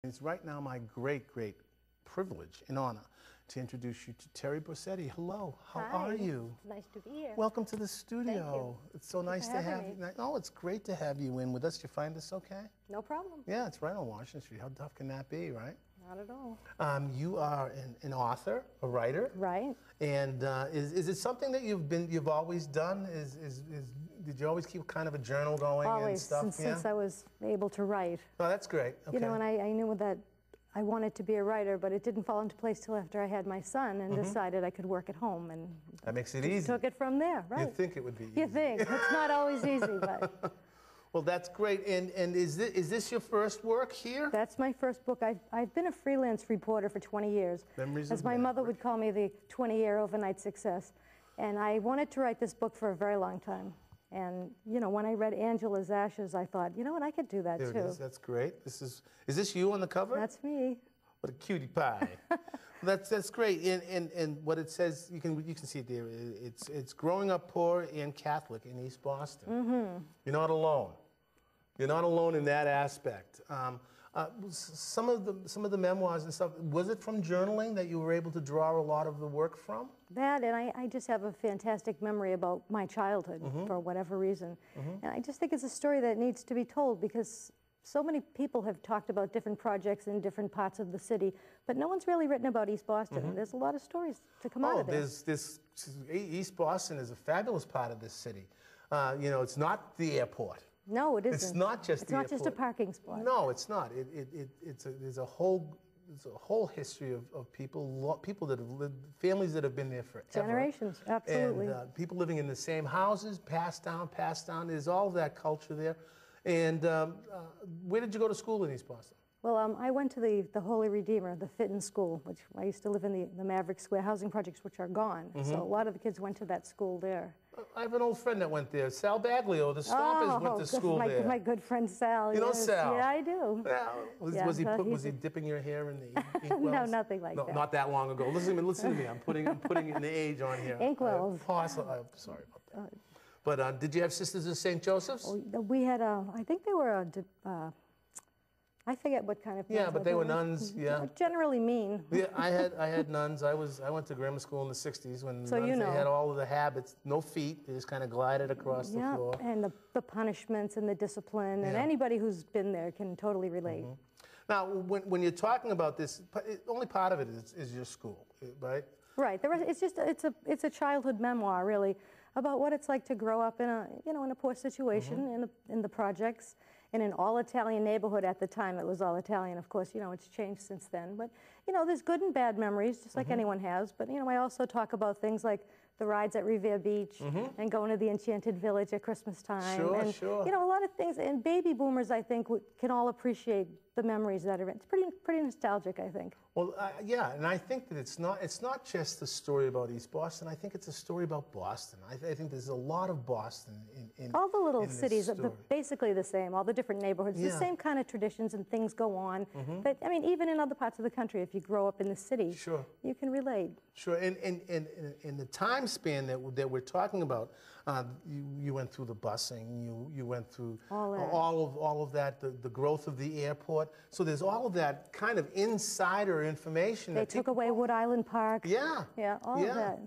It's right now my great privilege and honor to introduce you to Teri Bossetti. Hello, how are you? It's nice to be here. Welcome to the studio. Thank you. It's so nice to have you. Oh, it's great to have you in with us. You find this okay? No problem. Yeah, it's right on Washington Street. How tough can that be, right? Not at all. You are an author, a writer. Right. And is it something that you've always done? Did you always keep kind of a journal going and stuff? Always, since I was able to write. Oh, that's great. Okay. You know, and I knew that I wanted to be a writer, but it didn't fall into place till after I had my son and decided I could work at home, and that makes it easy. Took it from there, right? You think it would be easy. You think. It's not always easy, but... Well, that's great. And is this your first work here? That's my first book. I've been a freelance reporter for 20 years. Memories As of my Maverick. mother would call me, the 20-year overnight success. And I wanted to write this book for a very long time. And, you know, when I read Angela's Ashes, I thought, you know what, I could do that there too. It is. That's great. Is this you on the cover? That's me. What a cutie pie. That's great. And what it says, you can see it there. It's growing up poor and Catholic in East Boston. You're not alone. You're not alone in that aspect. Some of the memoirs and stuff, was it from journaling that you were able to draw a lot of the work from? That, and I just have a fantastic memory about my childhood for whatever reason. And I just think it's a story that needs to be told because so many people have talked about different projects in different parts of the city, but no one's really written about East Boston. And there's a lot of stories to come out of there. East Boston is a fabulous part of this city. You know, it's not the airport. No, it isn't. It's not just the airport. It's not just a parking spot. No, it's not. There's a whole history of people that have lived, families that have been there forever. Generations, absolutely. And people living in the same houses, passed down. There's all that culture there. And where did you go to school in East Boston? Well, I went to the Holy Redeemer, the Fitton School, which I used to live in the Maverick Square housing projects, which are gone. So a lot of the kids went to that school there. I have an old friend that went there, Sal Baglio, the Stompers went to school there. My good friend Sal. You know Sal? Yeah, I do. Yeah. Was he dipping your hair in the inkwells? No, nothing like that. Not that long ago. Listen to me. I'm putting in the age on here. Inkwells. I'm sorry about that. But did you have sisters at St. Joseph's? We had I think they were I forget what kind of. Yeah, but they were nuns. Yeah. Generally mean. Yeah, I had nuns. I went to grammar school in the '60s when nuns, you know. They had all of the habits, no feet. They just kind of glided across the floor. And the punishments and the discipline, and anybody who's been there can totally relate. Now, when you're talking about this, only part of it is your school, right? Right. The rest, it's a childhood memoir, really, about what it's like to grow up in a poor situation in the projects. In an all-Italian neighborhood at the time. It was all Italian, of course. You know, it's changed since then. But, you know, there's good and bad memories, just like anyone has. But, you know, I also talk about things like the rides at Revere Beach and going to the Enchanted Village at Christmas time. Sure. You know, a lot of things. And baby boomers, I think, can all appreciate the memories that are in. It's pretty nostalgic, I think. Well, yeah, and I think that it's not just a story about East Boston. I think it's a story about Boston. I think there's a lot of Boston in all the little in cities are basically the same. All the different neighborhoods, the same kind of traditions and things go on. But I mean, even in other parts of the country, if you grow up in the city, you can relate. Sure, and in the time span that we're talking about, you went through the busing, you went through all of that, the growth of the airport. So there's all of that kind of insider information. They took away Wood Island Park. Yeah. Yeah, all of that.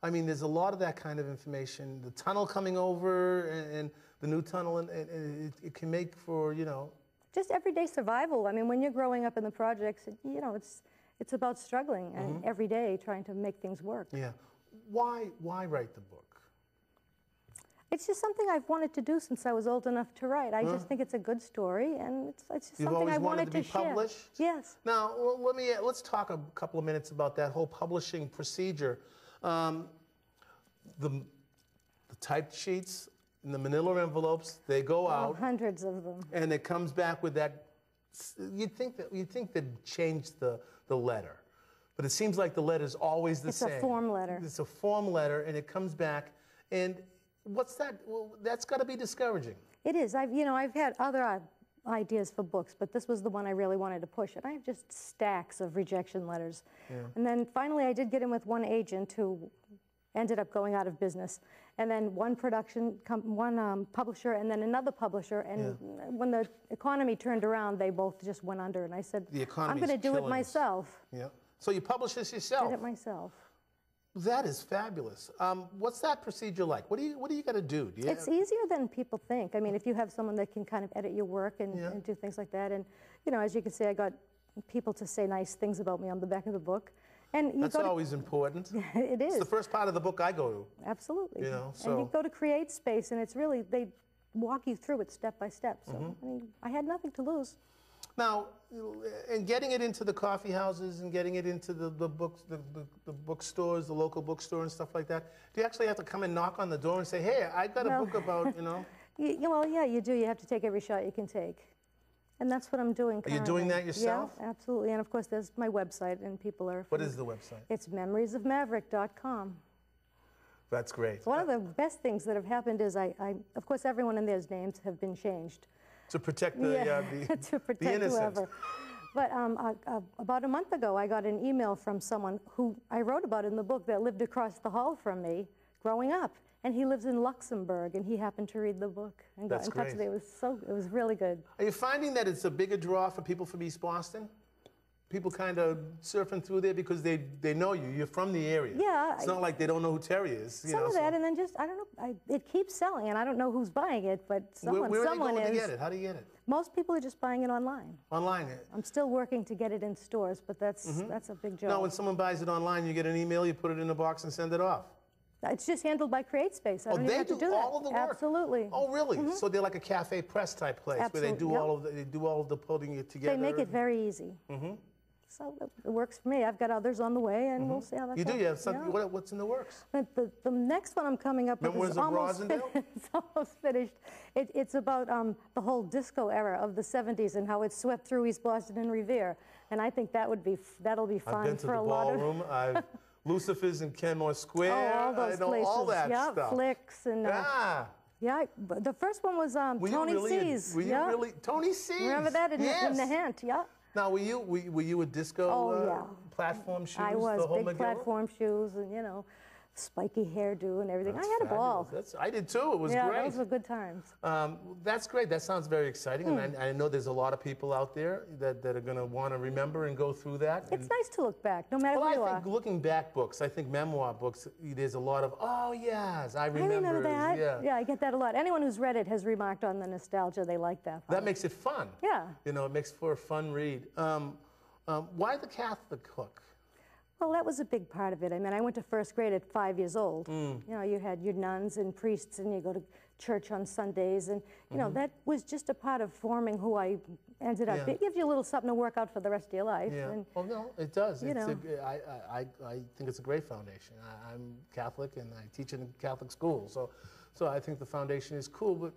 I mean, there's a lot of that kind of information. The tunnel coming over and the new tunnel, and it can make for, you know. Just everyday survival. I mean, when you're growing up in the projects, you know, it's about struggling and every day trying to make things work. Yeah. Why write the book? It's just something I've wanted to do since I was old enough to write. I just think it's a good story, and it's just something I wanted to share. You've always wanted to be published? Yes. Now, let's talk a couple of minutes about that whole publishing procedure. The typed sheets in the manila envelopes, they go out. Hundreds of them. And it comes back with that. You'd think they'd change the letter, but it seems like the letter's always the same. It's a form letter. It's a form letter, and it comes back, and what's that? Well, that's got to be discouraging. It is. I've had other ideas for books, but this was the one I really wanted to push. And I have just stacks of rejection letters. And then finally I did get in with one agent who ended up going out of business. and then one publisher, and then another publisher. And when the economy turned around, they both just went under. And I said, I'm going to do it myself. Yeah. So you publish this yourself? Did it myself. That is fabulous. What's that procedure like? What do you got to do? It's easier than people think. I mean, if you have someone that can kind of edit your work and do things like that, and you know, as you can see, I got people to say nice things about me on the back of the book, and that's always important. It is. It's the first part of the book I go to. Absolutely. You know, so and you go to Create Space, and it's really they walk you through it step by step. So I mean, I had nothing to lose. Now, and getting it into the coffee houses and getting it into the bookstores, the local bookstore and stuff like that, do you actually have to come and knock on the door and say, hey, I got a book about, you know? Well, yeah, you do. You have to take every shot you can take. And that's what I'm doing currently. Are you doing that yourself? Yeah, absolutely. And of course, there's my website, and people are... What is the website? It's memoriesofmaverick.com. That's great. One of the best things that have happened is of course, everyone in there's names have been changed. To protect the, to protect the innocent. Whoever. But about a month ago, I got an email from someone who I wrote about in the book that lived across the hall from me growing up. And he lives in Luxembourg, and he happened to read the book and got in touch with me. It was really good. Are you finding that it's a bigger draw for people from East Boston? People kind of surfing through there because they know you. You're from the area. Yeah. It's not like they don't know who Terry is. Some of that, and then just, I don't know, it keeps selling, and I don't know who's buying it, but someone where are they going is. to get it? How do you get it? Most people are just buying it online. Online? I'm still working to get it in stores, but that's a big job. Now, when someone buys it online, you get an email, you put it in a box and send it off. It's just handled by Create Space. I don't even have to do that. all of the work? Absolutely. Oh, really? So they're like a cafe press type place where they do all of the putting it together. They make it very easy. So it works for me. I've got others on the way, and we'll see how that goes. You do? You have something? Yeah. What's in the works? But the next one I'm coming up with is almost it's almost finished. It's about the whole disco era of the 70s and how it swept through East Boston and Revere. And I think that'll be fun I've been to for the a lot of... ballroom. Lucifer's in Kenmore Square. Oh, all those I know places. all that stuff. Flicks and... Yeah, the first one was Tony C's. Were you really? Tony C's? Remember that in the Hint, yeah. Now, were you a disco platform shoes? I was, the whole big platform shoes and, you know, spiky hairdo and everything. That's I had a ball. I did too. It was great. Yeah, those were good times. That's great. That sounds very exciting. And I know there's a lot of people out there that are going to want to remember and go through that. It's nice to look back, no matter where you are. I think looking back books, I think memoir books, there's a lot of, oh, yes, I remember. that. Yeah, I get that a lot. Anyone who's read it has remarked on the nostalgia. They like that part. That makes it fun. Yeah. You know, it makes for a fun read. Why the Catholic hook? Well, that was a big part of it. I mean, I went to first grade at 5 years old. You know, you had your nuns and priests, and you go to church on Sundays, and you know that was just a part of forming who I ended up. It gives you a little something to work out for the rest of your life. Yeah. And, well, no, it does. You know. I think it's a great foundation. I'm Catholic, and I teach in a Catholic school, so I think the foundation is cool. But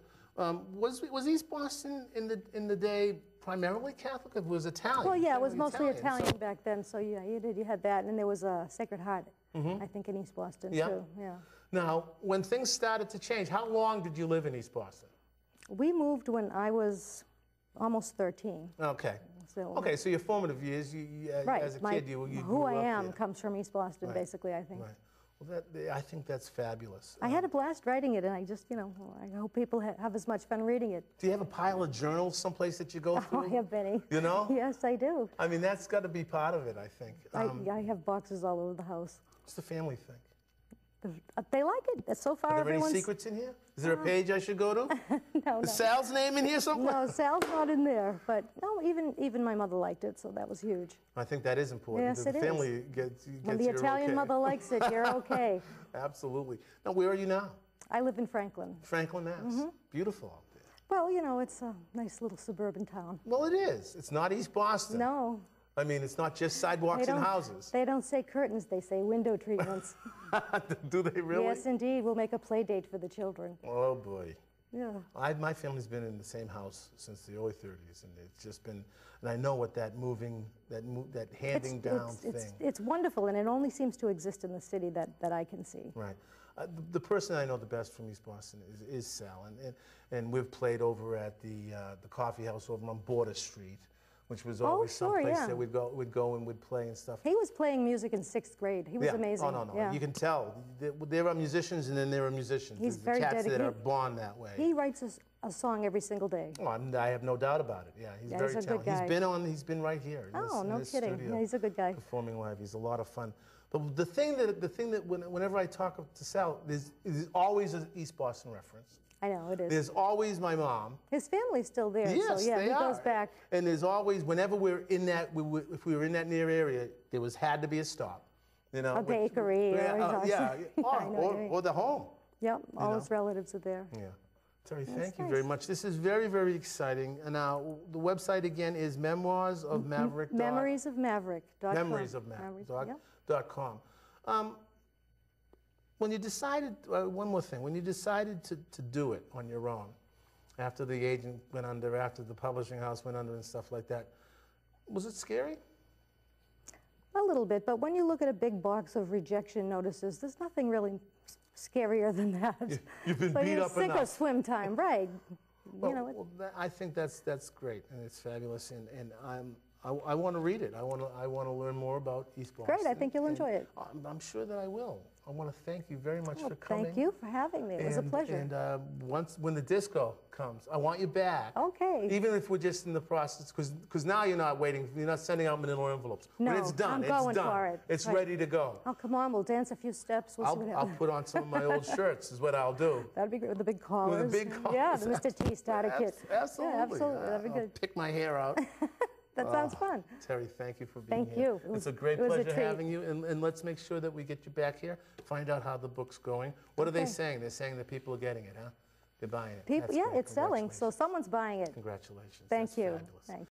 was East Boston in the day primarily Catholic? It was Italian. Well, yeah, it was mostly Italian back then. So yeah, you had that, and there was a Sacred Heart, I think, in East Boston too. Yeah. Now, when things started to change, how long did you live in East Boston? We moved when I was almost 13. Okay. So, okay, so your formative years, as a kid, you who I am there. Comes from East Boston, basically, I think. Right. Well, I think that's fabulous. I had a blast writing it, and I just, you know, I hope people have as much fun reading it. Do you have a pile of journals someplace that you go through? Oh, I have many. You know? Yes, I do. I mean, that's got to be part of it, I think. I have boxes all over the house. It's the family thing. They like it. So far, Are there any secrets in here? Is there a page I should go to? No. Is Sal's name in here somewhere? No, Sal's not in there. But no, even my mother liked it, so that was huge. I think that is important. Yes, it is. The family gets When the Italian mother likes it, you're okay. Absolutely. Now, where are you now? I live in Franklin. Franklin, Mass. Beautiful out there. Well, you know, it's a nice little suburban town. Well, it is. It's not East Boston. No. I mean, it's not just sidewalks and houses. They don't say curtains, they say window treatments. Do they really? Yes, indeed. We'll make a play date for the children. Oh, boy. Yeah. My family's been in the same house since the early 30s, and it's just been, and I know what that handing down thing. It's wonderful, and it only seems to exist in the city that I can see. Right. The person I know the best from East Boston is Sal, and we've played over at the coffee house over on Border Street, which was always sure, someplace yeah. that we'd go and we'd play and stuff. He was playing music in 6th grade. He was Yeah. amazing. Oh, no. Yeah. You can tell. There are musicians and then there are musicians. He's There's very the cats that are dedicated. born that way. He writes a song every single day. Oh, I have no doubt about it. Yeah, he's Yeah, very he's a good talented. guy. He's been right here. In Oh, this, no in this kidding. Studio, Yeah, he's a good guy. performing live. He's a lot of fun. But the thing that whenever I talk to Sal, there's always an East Boston reference. I know, it is. There's always my mom. His family's still there, Yes, so yeah, they he are. goes back. And there's always, whenever we're in that, if we were in that near area, there had to be a stop. You know, A bakery yeah, or yeah, I know what you mean. or the home. Yep, all know? his relatives are there. Yeah. Terry, That's thank you nice. very much. This is very, very exciting. And now the website again is Memoirs of Maverick. Memories of Maverick.com. Memories of Maverick.com. When you decided, one more thing, when you decided to do it on your own, after the agent went under, after the publishing house went under and stuff like that, was it scary? A little bit, but when you look at a big box of rejection notices, there's nothing really scarier than that. You've been So beat you're up sick enough. of swim time, right? Well, you know, I think that's great and it's fabulous, and I want to read it. I want to learn more about East Boston. great, I think you'll enjoy it. I'm sure that I will. I want to thank you very much for coming. Thank you for having me. It was a pleasure. And when the disco comes, I want you back. Okay. Even if we're just in the process, because now you're not waiting, you're not sending out manila envelopes. No, when it's done, I'm it's going done. for it. It's Right. ready to go. Oh, come on, we'll dance a few steps. We'll see what I'll happens. put on some of my old shirts, is what I'll do. That'd be great with the big collars. big Yeah, collars. the Mr. T starter kit. Absolutely. Yeah, absolutely. That'd be I'll good. pick my hair out. That sounds fun. Terry, thank you for being Thank here. you. It's a great it was a pleasure treat. having you, and let's make sure that we get you back here, find out how the book's going. What are they Okay. saying? They're saying that people are getting it, huh? They're buying it. People, That's yeah, great. it's selling, so Congratulations. someone's buying it. Congratulations. Thank That's you. fabulous. Thank